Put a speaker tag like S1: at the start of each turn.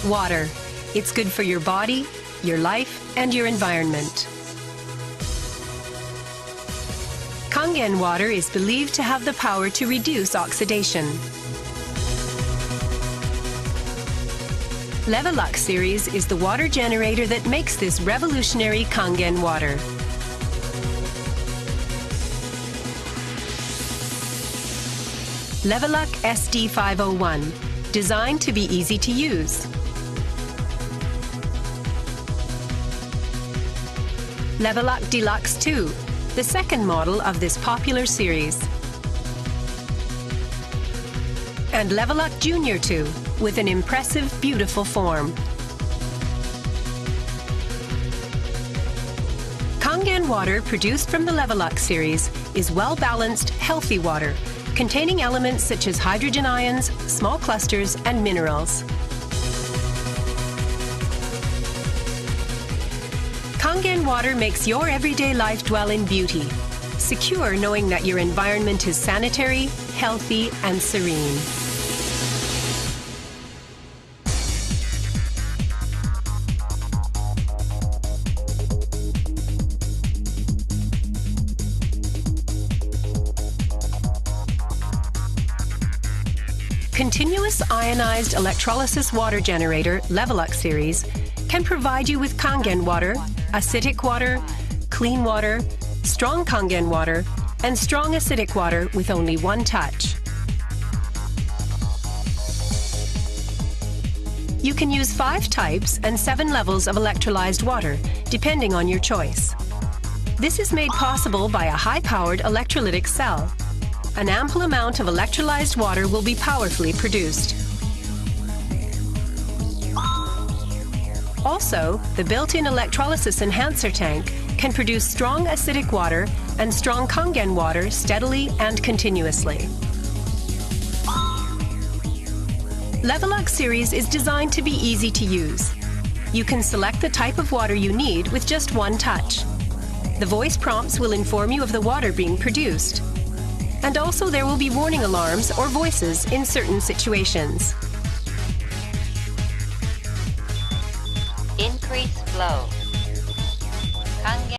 S1: Water. It's good for your body, your life, and your environment. Kangen water is believed to have the power to reduce oxidation. Levelux series is the water generator that makes this revolutionary Kangen water. Levelux SD501, designed to be easy to use. Levelux Deluxe 2, the second model of this popular series. And Levelux Junior 2, with an impressive, beautiful form. Kangen water produced from the Levelux series is well-balanced, healthy water, containing elements such as hydrogen ions, small clusters, and minerals. Kangen water makes your everyday life dwell in beauty, secure knowing that your environment is sanitary, healthy, and serene. Continuous ionized electrolysis water generator Levelux series can provide you with Kangen water, acidic water, clean water, strong Kangen water, and strong acidic water with only one touch. You can use 5 types and 7 levels of electrolyzed water, depending on your choice. This is made possible by a high-powered electrolytic cell. An ample amount of electrolyzed water will be powerfully produced. Also, the built-in electrolysis enhancer tank can produce strong acidic water and strong Kangen water steadily and continuously. Levelux series is designed to be easy to use. You can select the type of water you need with just one touch. The voice prompts will inform you of the water being produced. And also there will be warning alarms or voices in certain situations.
S2: Increase flow.